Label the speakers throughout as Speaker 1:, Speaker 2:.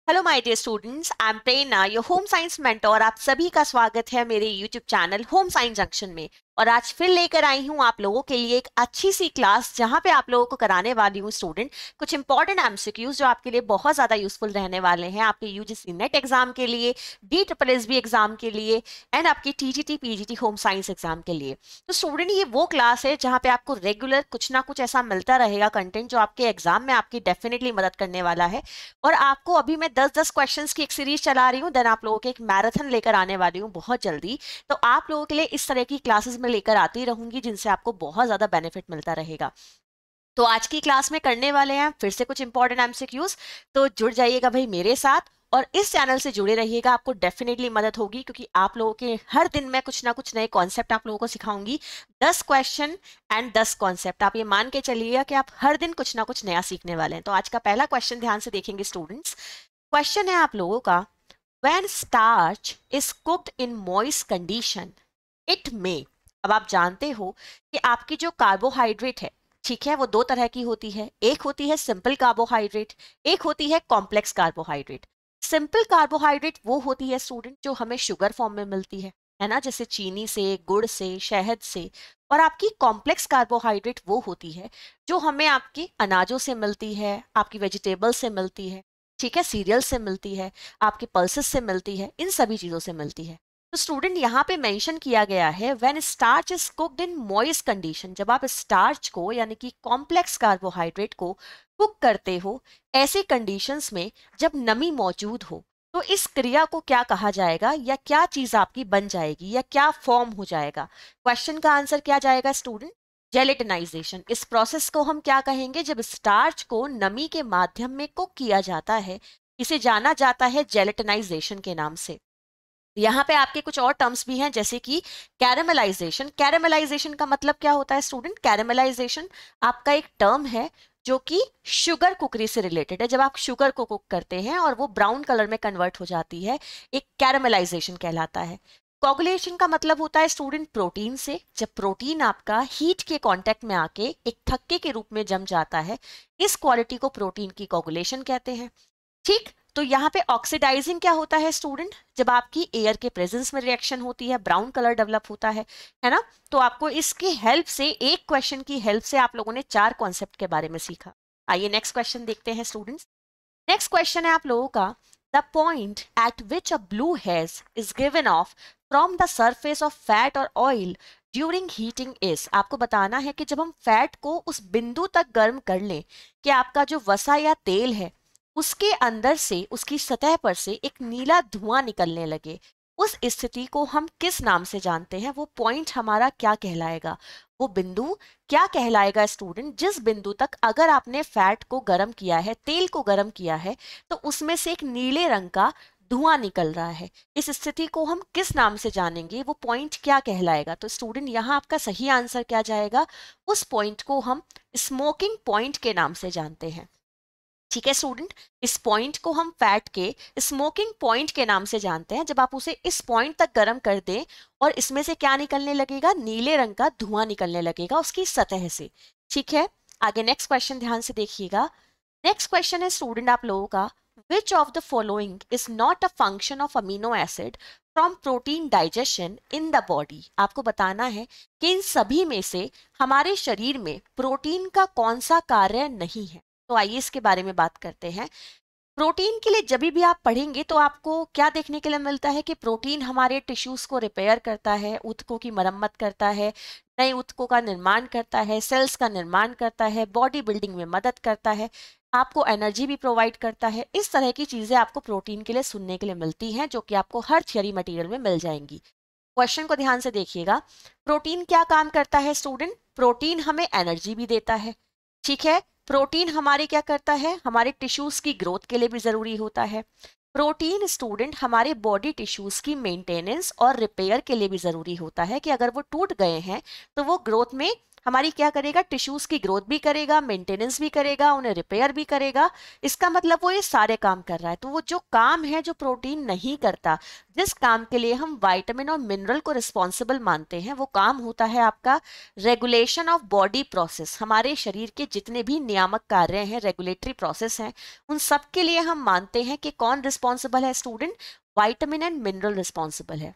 Speaker 1: Hello my dear students, I am Prerna, your home science mentor. आप सभी का स्वागत है मेरे YouTube channel home science junction में। और आज फिर लेकर आई हूं आप लोगों के लिए एक अच्छी सी क्लास, जहां पे आप लोगों को कराने वाली हूं स्टूडेंट कुछ इंपॉर्टेंट एमसीक्यूज जो आपके लिए बहुत ज्यादा यूजफुल रहने वाले हैं आपके यूजीसी नेट एग्जाम के लिए, DSSB एग्जाम के लिए एंड आपकी TGT PGT home science exam के लिए। तो स्टूडेंट, ये वो क्लास है जहां पे आपको रेगुलर कुछ ना कुछ ऐसा मिलता रहेगा कंटेंट जो आपके एग्जाम में आपकी डेफिनेटली मदद करने वाला है। और आपको अभी मैं 10-10 क्वेश्चंस की एक सीरीज चला रही हूँ, देन आप लोगों के एक मैराथन लेकर आने वाली हूँ बहुत जल्दी। तो आप लोगों के लिए इस तरह की क्लासेस में लेकर आती रहूंगी जिनसे आपको बहुत ज्यादा बेनिफिट मिलता रहेगा। तो आज की क्लास में करने वाले हैं फिर से कुछ इंपॉर्टेंट एमसीक्यूज। तो जुड़ जाइएगा भाई मेरे साथ और इस चैनल से जुड़े रहिएगा, आपको डेफिनेटली मदद होगी क्योंकि आप लोगों के हर दिन मैं कुछ ना कुछ नए कॉन्सेप्ट आप लोगों को सिखाऊंगी। 10 क्वेश्चन एंड 10 कॉन्सेप्ट, आप ये मान के चलिएगा कि आप हर दिन कुछ ना कुछ नया सीखने वाले हैं। तो आज का पहला क्वेश्चन ध्यान से देखेंगे स्टूडेंट्स। क्वेश्चन है आप लोगों का, when starch is cooked in moist condition it may। अब आप जानते हो कि आपकी जो कार्बोहाइड्रेट है, ठीक है, वो दो तरह की होती है। एक होती है सिंपल कार्बोहाइड्रेट, एक होती है कॉम्प्लेक्स कार्बोहाइड्रेट। सिंपल कार्बोहाइड्रेट वो होती है स्टूडेंट जो हमें शुगर फॉर्म में मिलती है ना, जैसे चीनी से, गुड़ से, शहद से। और आपकी कॉम्प्लेक्स कार्बोहाइड्रेट वो होती है जो हमें आपके अनाजों से मिलती है, आपकी वेजिटेबल से मिलती है, ठीक है, सीरियल से मिलती है, आपके पल्सेस से मिलती है, इन सभी चीजों से मिलती है। तो स्टूडेंट, यहाँ पे मेंशन किया गया है when starch is cooked in moist condition. जब आप स्टार्च को यानी कि कॉम्प्लेक्स कार्बोहाइड्रेट को कुक करते हो ऐसे कंडीशंस में जब नमी मौजूद हो, तो इस क्रिया को क्या कहा जाएगा या क्या चीज आपकी बन जाएगी या क्या फॉर्म हो जाएगा। क्वेश्चन का आंसर क्या जाएगा स्टूडेंट? जेलेटिनाइजेशन। इस प्रोसेस को हम क्या कहेंगे? जब स्टार्च को नमी के माध्यम में कुक किया जाता है, इसे जाना जाता है जेलेटिनाइजेशन के नाम से। यहाँ पे आपके कुछ और टर्म्स भी हैं जैसे कि कैरेमलाइजेशन। कैरेमलाइजेशन का मतलब क्या होता है स्टूडेंट? कैरेमलाइजेशन आपका एक टर्म है जो कि शुगर कुकरी से रिलेटेड है। जब आप शुगर को कुक करते हैं और वो ब्राउन कलर में कन्वर्ट हो जाती है, एक कैरेमलाइजेशन कहलाता है। कोगुलेशन का मतलब होता है स्टूडेंट प्रोटीन से। जब प्रोटीन आपका हीट के कांटेक्ट में आके एक थक्के के रूप में जम जाता है, इस क्वालिटी को प्रोटीन की कोगुलेशन कहते हैं। ठीक, तो यहाँ पे ऑक्सीडाइजिंग क्या होता है स्टूडेंट? जब आपकी एयर के प्रेजेंस में रिएक्शन होती है, ब्राउन कलर डेवलप होता है ना। तो आपको इसकी हेल्प से, एक क्वेश्चन की हेल्प से आप लोगों ने 4 कॉन्सेप्ट के बारे में सीखा। आइए नेक्स्ट क्वेश्चन देखते हैं स्टूडेंट्स। नेक्स्ट क्वेश्चन है आप लोगों का, the point eight which a blue hedge is given of from the surface of fat और ऑयल ड्यूरिंग हीटिंग इज। आपको बताना है कि जब हम फैट को उस बिंदु तक गर्म कर लें कि आपका जो वसा या तेल है उसके अंदर से, उसकी सतह पर से एक नीला धुआं निकलने लगे, उस स्थिति को हम किस नाम से जानते हैं? वो पॉइंट हमारा क्या कहलाएगा? वो बिंदु क्या कहलाएगा स्टूडेंट? जिस बिंदु तक अगर आपने फैट को गर्म किया है, तेल को गर्म किया है, तो उसमें से एक नीले रंग का धुआं निकल रहा है, इस स्थिति को हम किस नाम से जानेंगे? वो पॉइंट क्या कहलाएगा? तो स्टूडेंट, यहाँ आपका सही आंसर क्या जाएगा? उस पॉइंट को हम स्मोकिंग पॉइंट के नाम से जानते हैं। ठीक है स्टूडेंट, इस पॉइंट को हम फैट के स्मोकिंग पॉइंट के नाम से जानते हैं। जब आप उसे इस पॉइंट तक गर्म कर दें और इसमें से क्या निकलने लगेगा? नीले रंग का धुआं निकलने लगेगा उसकी सतह से। ठीक है, आगे नेक्स्ट क्वेश्चन ध्यान से देखिएगा। नेक्स्ट क्वेश्चन है स्टूडेंट आप लोगों का, which of the following is not a function of amino acid from protein digestion in the body. आपको बताना है कि इन सभी में से हमारे शरीर में प्रोटीन का कौन सा कार्य नहीं है। तो आइए इसके बारे में बात करते हैं। प्रोटीन के लिए जब भी आप पढ़ेंगे तो आपको क्या देखने के लिए मिलता है कि प्रोटीन हमारे टिश्यूज को रिपेयर करता है, ऊतकों की मरम्मत करता है, नए ऊतकों का निर्माण करता है, सेल्स का निर्माण करता है, बॉडी बिल्डिंग में मदद करता है, आपको एनर्जी भी प्रोवाइड करता है। इस तरह की चीजें आपको प्रोटीन के लिए सुनने के लिए मिलती हैं जो कि आपको हर थियरी मटेरियल में मिल जाएंगी। क्वेश्चन को ध्यान से देखिएगा। प्रोटीन क्या काम करता है स्टूडेंट? प्रोटीन हमें एनर्जी भी देता है। ठीक है, प्रोटीन हमारे क्या करता है? हमारे टिश्यूज की ग्रोथ के लिए भी जरूरी होता है। प्रोटीन स्टूडेंट हमारे बॉडी टिश्यूज की मेंटेनेंस और रिपेयर के लिए भी जरूरी होता है कि अगर वो टूट गए हैं तो वो ग्रोथ में हमारी क्या करेगा, टिश्यूज की ग्रोथ भी करेगा, मेंटेनेंस भी करेगा, उन्हें रिपेयर भी करेगा। इसका मतलब वो ये सारे काम कर रहा है। तो वो जो काम है जो प्रोटीन नहीं करता, जिस काम के लिए हम विटामिन और मिनरल को रिस्पॉन्सिबल मानते हैं, वो काम होता है आपका रेगुलेशन ऑफ बॉडी प्रोसेस। हमारे शरीर के जितने भी नियामक कार्य हैं, रेगुलेटरी प्रोसेस हैं, उन सब के लिए हम मानते हैं कि कौन रिस्पॉन्सिबल है student, vitamin and mineral responsible है।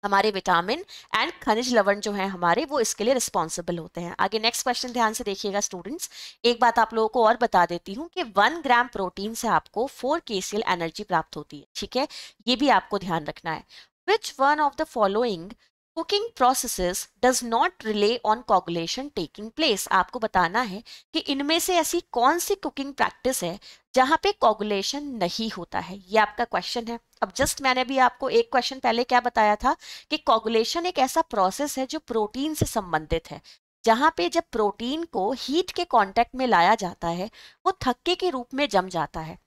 Speaker 1: हमारे विटामिन एंड खनिज लवण जो है हमारे, वो इसके लिए रिस्पॉन्सिबल होते हैं। आगे नेक्स्ट क्वेश्चन ध्यान से देखिएगा स्टूडेंट्स। एक बात आप लोगों को और बता देती हूँ कि 1 ग्राम प्रोटीन से आपको 4 kcal एनर्जी प्राप्त होती है। ठीक है, ये भी आपको ध्यान रखना है। Which one of the following cooking processes does not relay on coagulation taking place. आपको बताना है कि इनमें से ऐसी कौन सी कुकिंग प्रैक्टिस है जहां पे कोगुलेशन नहीं होता है। ये आपका क्वेश्चन है। अब जस्ट मैंने भी आपको एक क्वेश्चन पहले क्या बताया था कि कोगुलेशन एक ऐसा प्रोसेस है जो प्रोटीन से संबंधित है, जहां पे जब प्रोटीन को हीट के कांटेक्ट में लाया जाता है वो थक्के के रूप में जम जाता है।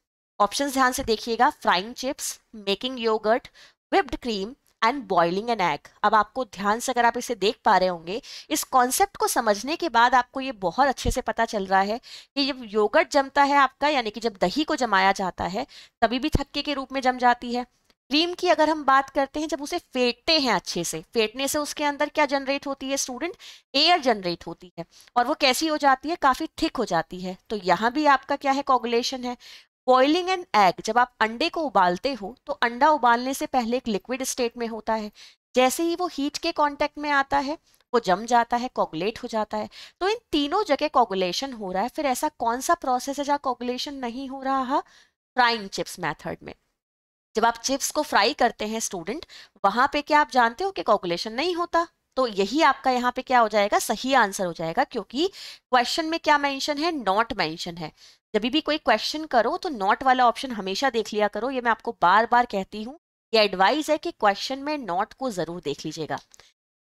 Speaker 1: ऑप्शंस ध्यान से देखिएगा, frying chips, making yogurt, whipped cream and boiling an egg. अब आपको ध्यान से, अगर आप इसे देख पा रहे होंगे, इस कॉन्सेप्ट को समझने के बाद आपको ये बहुत अच्छे से पता चल रहा है कि जब योगर्ट जमता है आपका, यानी कि जब दही को जमाया जाता है, तभी भी थक्के के रूप में जम जाती है। क्रीम की अगर हम बात करते हैं, जब उसे फेंटते हैं अच्छे से, फेंटने से उसके अंदर क्या जनरेट होती है स्टूडेंट, एयर जनरेट होती है, और वो कैसी हो जाती है, काफी थिक हो जाती है। तो यहाँ भी आपका क्या है, कोगुलेशन है। बॉइलिंग एन एग, जब आप अंडे को उबालते हो तो अंडा उबालने से पहले एक लिक्विड स्टेट में होता है, जैसे ही वो हीट के कांटेक्ट में आता है वो जम जाता है, कोगुलेट हो जाता है। तो इन तीनों जगह कोगुलेशन हो रहा है। फिर ऐसा कौन सा प्रोसेस है जहाँ कोगुलेशन नहीं हो रहा? फ्राइंग चिप्स मेथड में। जब आप चिप्स को फ्राई करते हैं स्टूडेंट, वहां पे क्या आप जानते हो कि कोगुलेशन नहीं होता? तो यही आपका यहाँ पे क्या हो जाएगा, सही आंसर हो जाएगा, क्योंकि क्वेश्चन में क्या मेंशन है, नॉट मेंशन है। जब भी कोई क्वेश्चन करो तो नॉट वाला ऑप्शन हमेशा देख लिया करो। ये मैं आपको बार बार कहती हूँ, ये एडवाइस है कि क्वेश्चन में नॉट को जरूर देख लीजिएगा।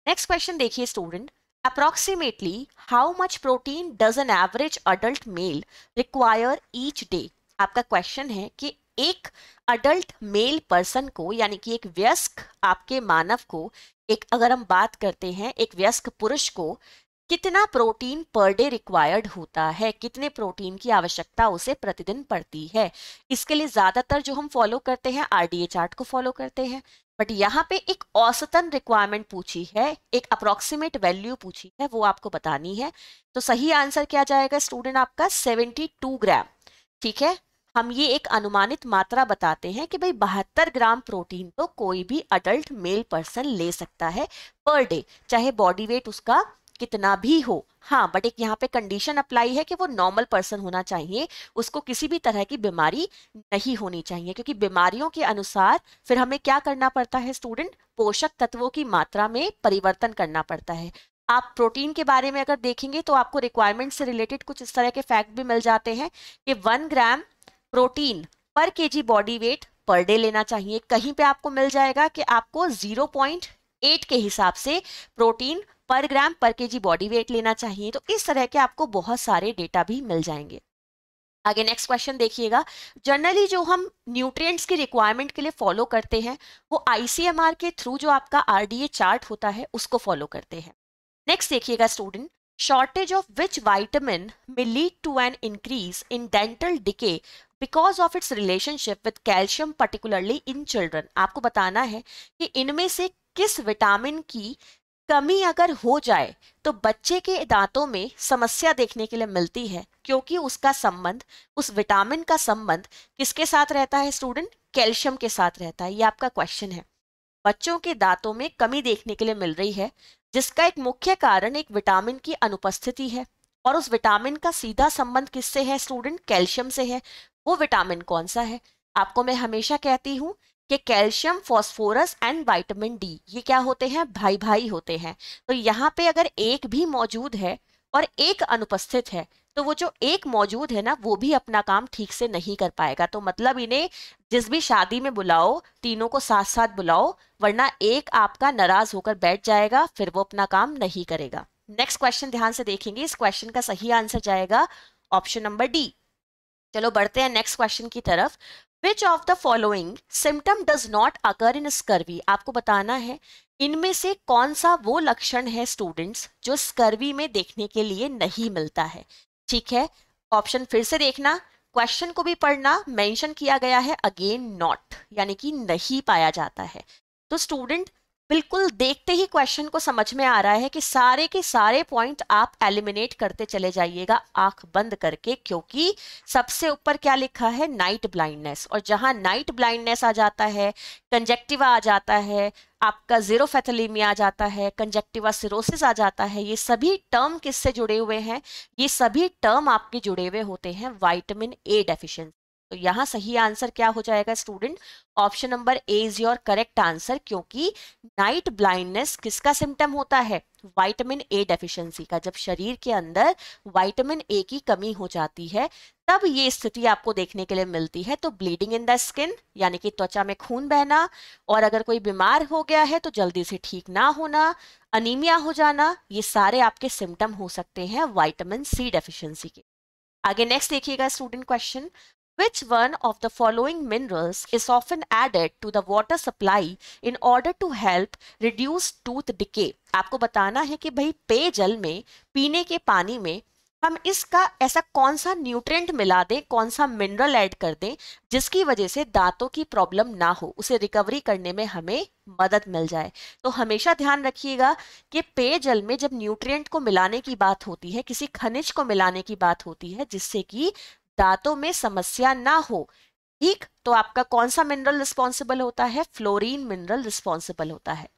Speaker 1: नेक्स्ट क्वेश्चन देखिए student, approximately how much protein does an average adult mail require each day. आपका क्वेश्चन है कि एक अडल्ट मेल पर्सन को, यानी कि एक वयस्क आपके मानव को, एक अगर हम बात करते हैं एक वयस्क पुरुष को, कितना प्रोटीन पर डे रिक्वायर्ड होता है, कितने प्रोटीन की आवश्यकता उसे प्रतिदिन पड़ती है। इसके लिए ज्यादातर जो हम फॉलो करते हैं आरडीए चार्ट को फॉलो करते हैं, बट यहाँ पे एक औसतन रिक्वायरमेंट पूछी है, एक अप्रोक्सीमेट वैल्यू पूछी है, वो आपको बतानी है। तो सही आंसर क्या जाएगा स्टूडेंट आपका, 72 ग्राम। ठीक है, हम ये एक अनुमानित मात्रा बताते हैं कि भाई 72 ग्राम प्रोटीन तो कोई भी अडल्ट मेल पर्सन ले सकता है पर डे, चाहे बॉडी वेट उसका कितना भी हो। हाँ, बट एक यहाँ पे कंडीशन अप्लाई है कि वो नॉर्मल पर्सन होना चाहिए, उसको किसी भी तरह की बीमारी नहीं होनी चाहिए, क्योंकि बीमारियों के अनुसार फिर हमें क्या करना पड़ता है स्टूडेंट, पोषक तत्वों की मात्रा में परिवर्तन करना पड़ता है। आप प्रोटीन के बारे में अगर देखेंगे तो आपको रिक्वायरमेंट से रिलेटेड कुछ इस तरह के फैक्ट भी मिल जाते हैं कि 1 ग्राम प्रोटीन पर KG body weight per day लेना चाहिए। कहीं पे आपको मिल जाएगा कि आपको 0.8 के हिसाब से प्रोटीन पर ग्राम पर केजी बॉडी वेट लेना चाहिए। तो इस तरह के आपको बहुत सारे डेटा भी मिल जाएंगे। आगे नेक्स्ट क्वेश्चन देखिएगा, जनरली जो हम न्यूट्रिएंट्स की रिक्वायरमेंट के लिए फॉलो करते हैं वो आईसीएमआर के थ्रू जो आपका आरडीए चार्ट होता है उसको फॉलो करते हैं। नेक्स्ट देखिएगा student, shortage of which vitamin may lead to an increase in dental decay because of its relationship with calcium particularly in children। आपको बताना है कि इनमें से किस विटामिन की कमी अगर हो जाए तो बच्चे के दांतों में समस्या देखने के लिए मिलती है, क्योंकि उसका संबंध, उस विटामिन का संबंध किसके साथ रहता है स्टूडेंट, कैल्शियम के साथ रहता है। ये आपका क्वेश्चन है। बच्चों के दांतों में कमी देखने के लिए मिल रही है, जिसका एक मुख्य कारण एक विटामिन की अनुपस्थिति है, और उस विटामिन का सीधा संबंध किससे है स्टूडेंट, कैल्शियम से है। वो विटामिन कौन सा है? आपको मैं हमेशा कहती हूँ कि calcium, phosphorus and vitamin D, ये क्या होते हैं, भाई भाई होते हैं। तो यहाँ पे अगर एक भी मौजूद है और एक अनुपस्थित है, तो वो जो एक मौजूद है ना, वो भी अपना काम ठीक से नहीं कर पाएगा। तो मतलब इन्हें जिस भी शादी में बुलाओ, तीनों को साथ साथ बुलाओ, वरना एक आपका नाराज होकर बैठ जाएगा, फिर वो अपना काम नहीं करेगा। नेक्स्ट क्वेश्चन ध्यान से देखेंगे, इस क्वेश्चन का सही आंसर जाएगा ऑप्शन नंबर डी। चलो बढ़ते हैं नेक्स्ट क्वेश्चन की तरफ। Which of the following symptom does not occur in scurvy, आपको बताना है इनमें से कौन सा वो लक्षण है स्टूडेंट्स जो स्कर्वी में देखने के लिए नहीं मिलता है। ठीक है, ऑप्शन फिर से देखना, क्वेश्चन को भी पढ़ना, मेंशन किया गया है अगेन नॉट, यानी कि नहीं पाया जाता है। तो स्टूडेंट बिल्कुल देखते ही क्वेश्चन को समझ में आ रहा है कि सारे के सारे पॉइंट आप एलिमिनेट करते चले जाइएगा आंख बंद करके, क्योंकि सबसे ऊपर क्या लिखा है, नाइट ब्लाइंडनेस, और जहां नाइट ब्लाइंडनेस आ जाता है, कंजक्टिवा आ जाता है, आपका ज़ीरोफेथेलेमिया आ जाता है, कंजक्टिवा सिरोसिस आ जाता है, ये सभी टर्म किससे जुड़े हुए हैं, ये सभी टर्म आपके जुड़े हुए होते हैं विटामिन ए डेफिशिएंसी। तो यहाँ सही आंसर क्या हो जाएगा student, option number A is your correct answer, क्योंकि नाइट ब्लाइंडनेस किसका सिम्टम होता है, विटामिन ए डेफिशिएंसी का। जब शरीर के अंदर विटामिन ए की कमी हो जाती है तब ये स्थिति आपको देखने के लिए मिलती है। तो ब्लीडिंग इन द स्किन, यानी कि त्वचा में खून बहना, और अगर कोई बीमार हो गया है तो जल्दी से ठीक ना होना, अनीमिया हो जाना, ये सारे आपके सिम्टम हो सकते हैं विटामिन सी डेफिशिएंसी के। आगे नेक्स्ट देखिएगा student question, which one of the following minerals is often added to the water supply in order to help reduce tooth decay। आपको बताना है कि भाई पेयजल में, पीने के पानी में हम इसका ऐसा कौन सा न्यूट्रिएंट मिला दें, कौन सा मिनरल ऐड कर दें जिसकी वजह से दांतों की प्रॉब्लम ना हो, उसे रिकवरी करने में हमें मदद मिल जाए। तो हमेशा ध्यान रखिएगा कि पेयजल में जब न्यूट्रिएंट को मिलाने की बात होती है, किसी खनिज को मिलाने की बात होती है जिससे कि दांतों में समस्या ना हो, ठीक, तो आपका कौन सा मिनरल रिस्पॉन्सिबल होता है, फ्लोरीन मिनरल रिस्पॉन्सिबल होता है।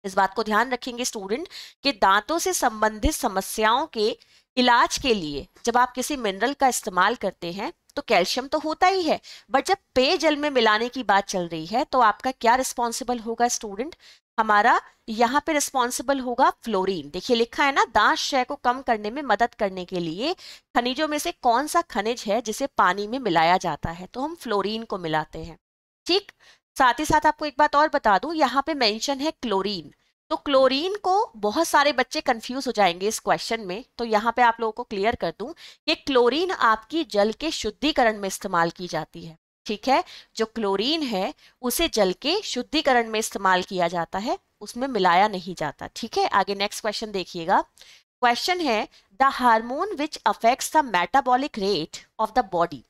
Speaker 1: इस बात को ध्यान रखेंगे स्टूडेंट कि दांतों से संबंधित समस्याओं के इलाज के लिए जब आप किसी मिनरल का इस्तेमाल करते हैं तो कैल्शियम तो होता ही है, बट जब पेयजल में मिलाने की बात चल रही है तो आपका क्या रिस्पॉन्सिबल होगा स्टूडेंट, हमारा यहाँ पे रिस्पॉन्सिबल होगा फ्लोरीन। देखिए लिखा है ना, दांत क्षय को कम करने में मदद करने के लिए खनिजों में से कौन सा खनिज है जिसे पानी में मिलाया जाता है, तो हम फ्लोरीन को मिलाते हैं। ठीक, साथ ही साथ आपको एक बात और बता दूं, यहाँ पे मेंशन है क्लोरीन, तो क्लोरीन को बहुत सारे बच्चे कंफ्यूज हो जाएंगे इस क्वेश्चन में, तो यहाँ पे आप लोगों को क्लियर कर दूं कि क्लोरीन आपकी जल के शुद्धिकरण में इस्तेमाल की जाती है। ठीक है, जो क्लोरीन है उसे जल के शुद्धिकरण में इस्तेमाल किया जाता है, उसमें मिलाया नहीं जाता। ठीक है, आगे नेक्स्ट क्वेश्चन देखिएगा। क्वेश्चन है the hormone which affects the metabolic rate of the body.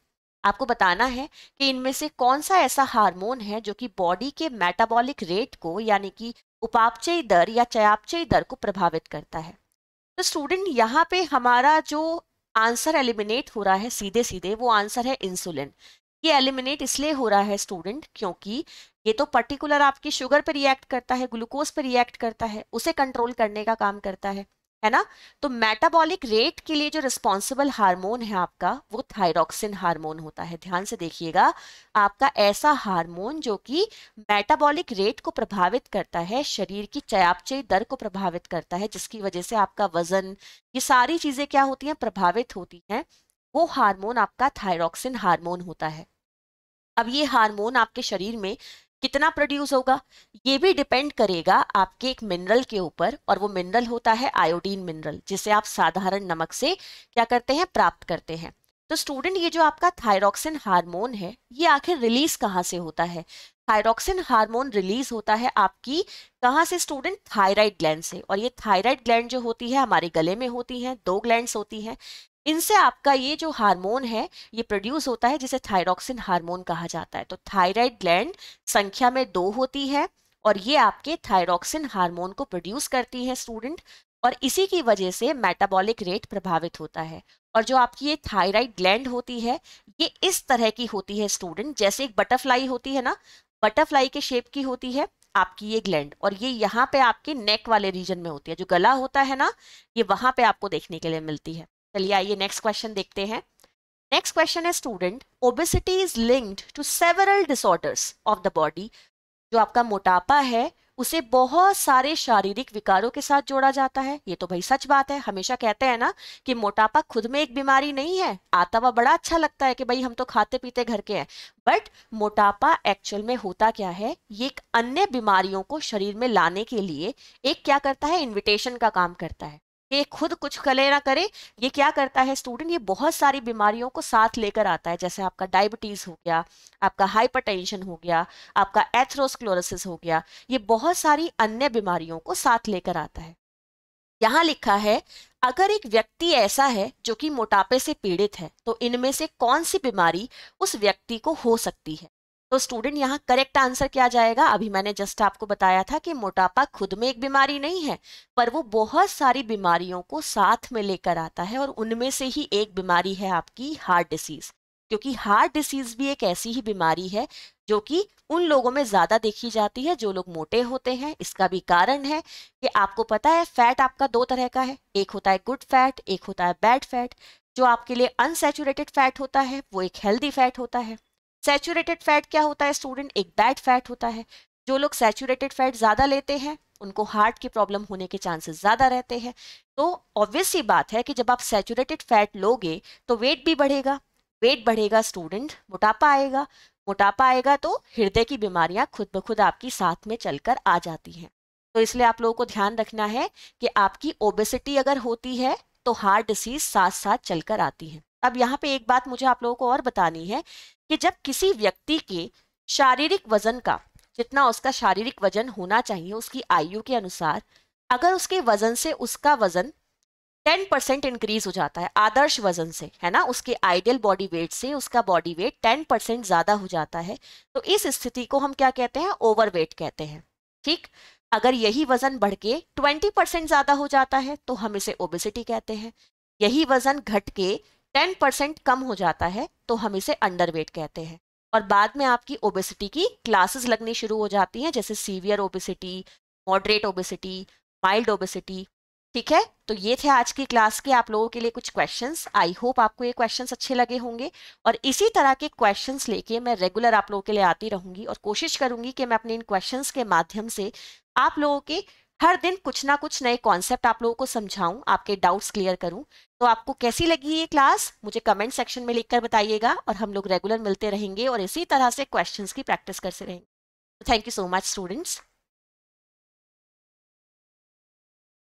Speaker 1: आपको बताना है कि इनमें से कौन सा ऐसा हार्मोन है जो कि बॉडी के मेटाबॉलिक रेट को, यानी कि उपापचयी दर या चयापचयी दर को प्रभावित करता है। तो स्टूडेंट यहाँ पे हमारा जो आंसर एलिमिनेट हो रहा है सीधे सीधे, वो आंसर है इंसुलिन। ये एलिमिनेट इसलिए हो रहा है स्टूडेंट क्योंकि ये तो पर्टिकुलर आपकी शुगर पे रिएक्ट करता है, ग्लूकोज पे रिएक्ट करता है, उसे कंट्रोल करने का काम करता है ना। तो मेटाबॉलिक रेट के लिए जो रिस्पॉन्सिबल हार्मोन है आपका, वो थायरॉक्सिन हार्मोन होता है। ध्यान से देखिएगा, आपका ऐसा हार्मोन जो कि मेटाबॉलिक रेट को प्रभावित करता है, शरीर की चयापचयी दर को प्रभावित करता है, जिसकी वजह से आपका वजन, ये सारी चीजें क्या होती हैं, प्रभावित होती हैं, वो हार्मोन आपका थायरॉक्सिन हार्मोन होता है। अब ये हार्मोन आपके शरीर में कितना प्रोड्यूस होगा, ये भी डिपेंड करेगा आपके एक मिनरल के ऊपर, और वो मिनरल होता है आयोडीन मिनरल, जिसे आप साधारण नमक से क्या करते हैं, प्राप्त करते हैं। तो स्टूडेंट ये जो आपका थायरॉक्सिन हार्मोन है, ये आखिर रिलीज कहाँ से होता है, थायरॉक्सिन हार्मोन रिलीज होता है आपकी कहाँ से स्टूडेंट, थायराइड ग्लैंड से। और ये थायराइड ग्लैंड जो होती है हमारे गले में होती है, 2 ग्लैंड्स होती हैं, इनसे आपका ये जो हार्मोन है ये प्रोड्यूस होता है, जिसे थायरॉक्सिन हार्मोन कहा जाता है। तो थायराइड ग्लैंड संख्या में 2 होती है और ये आपके थायरॉक्सिन हार्मोन को प्रोड्यूस करती है स्टूडेंट, और इसी की वजह से मेटाबॉलिक रेट प्रभावित होता है। और जो आपकी ये थायराइड ग्लैंड होती है ये इस तरह की होती है स्टूडेंट, जैसे एक बटरफ्लाई होती है ना, बटरफ्लाई के शेप की होती है आपकी ये ग्लैंड, और ये यहाँ पे आपके नेक वाले रीजन में होती है, जो गला होता है ना, ये वहां पे आपको देखने के लिए मिलती है। चलिए आइए नेक्स्ट क्वेश्चन देखते हैं। नेक्स्ट क्वेश्चन है student, obesity is linked to several disorders of the body. जो आपका मोटापा है उसे बहुत सारे शारीरिक विकारों के साथ जोड़ा जाता है। ये तो भाई सच बात है, हमेशा कहते हैं ना कि मोटापा खुद में एक बीमारी नहीं है, आता हुआ बड़ा अच्छा लगता है कि भाई हम तो खाते पीते घर के हैं, बट मोटापा एक्चुअल में होता क्या है, ये एक अन्य बीमारियों को शरीर में लाने के लिए एक क्या करता है, इन्विटेशन का काम करता है। ये खुद कुछ करे ना करे, ये क्या करता है स्टूडेंट, ये बहुत सारी बीमारियों को साथ लेकर आता है। जैसे आपका डायबिटीज हो गया, आपका हाइपरटेंशन हो गया, आपका एथरोस्क्लेरोसिस हो गया, ये बहुत सारी अन्य बीमारियों को साथ लेकर आता है। यहाँ लिखा है अगर एक व्यक्ति ऐसा है जो कि मोटापे से पीड़ित है तो इनमें से कौन सी बीमारी उस व्यक्ति को हो सकती है। तो स्टूडेंट यहाँ करेक्ट आंसर क्या जाएगा, अभी मैंने जस्ट आपको बताया था कि मोटापा खुद में एक बीमारी नहीं है, पर वो बहुत सारी बीमारियों को साथ में लेकर आता है, और उनमें से ही एक बीमारी है आपकी हार्ट डिसीज। क्योंकि हार्ट डिसीज भी एक ऐसी ही बीमारी है जो कि उन लोगों में ज्यादा देखी जाती है जो लोग मोटे होते हैं। इसका भी कारण है कि आपको पता है फैट आपका दो तरह का है, एक होता है गुड फैट, एक होता है बैड फैट। जो आपके लिए अनसैचुरेटेड फैट होता है वो एक हेल्दी फैट होता है। सैचुरेटेड फैट क्या होता है स्टूडेंट, एक बैड फैट होता है। जो लोग सैचुरेटेड फैट ज्यादा लेते हैं उनको हार्ट की प्रॉब्लम होने के चांसेस ज्यादा रहते हैं। तो ऑब्वियस सी बात है कि जब आप सैचुरेटेड फैट लोगे तो वेट भी बढ़ेगा, वेट बढ़ेगा स्टूडेंट, मोटापा आएगा, मोटापा आएगा तो हृदय की बीमारियां खुद ब खुद आपकी साथ में चलकर आ जाती हैं। तो इसलिए आप लोगों को ध्यान रखना है कि आपकी ओबेसिटी अगर होती है तो हार्ट डिसीज साथ साथ चलकर आती है। अब यहाँ पे एक बात मुझे आप लोगों को और बतानी है कि जब किसी व्यक्ति के शारीरिक वजन का जितना उसका शारीरिक वजन होना चाहिए उसकी आयु के अनुसार, अगर उसके वजन से उसका वजन 10% इंक्रीज हो जाता है आदर्श वजन से, है ना, उसके आइडियल बॉडी वेट से उसका बॉडी वेट 10% ज्यादा हो जाता है, तो इस स्थिति को हम क्या कहते हैं, ओवरवेट कहते हैं। ठीक, अगर यही वजन बढ़ के 20% ज्यादा हो जाता है तो हम इसे ओबेसिटी कहते हैं। यही वजन घट के 10% कम हो जाता है तो हम इसे अंडरवेट कहते हैं। और बाद में आपकी ओबेसिटी की क्लासेस लगनी शुरू हो जाती हैं, जैसे severe obesity, moderate obesity, mild obesity. ठीक है, तो ये थे आज की क्लास के आप लोगों के लिए कुछ क्वेश्चंस। आई होप आपको ये क्वेश्चंस अच्छे लगे होंगे, और इसी तरह के क्वेश्चंस लेके मैं रेगुलर आप लोगों के लिए आती रहूंगी और कोशिश करूंगी कि मैं अपने इन क्वेश्चंस के माध्यम से आप लोगों के हर दिन कुछ ना कुछ नए कॉन्सेप्ट आप लोगों को समझाऊं, आपके डाउट्स क्लियर करूं। तो आपको कैसी लगी ये क्लास मुझे कमेंट सेक्शन में लिखकर बताइएगा, और हम लोग रेगुलर मिलते रहेंगे और इसी तरह से क्वेश्चंस की प्रैक्टिस करते रहेंगे। Thank you so much students.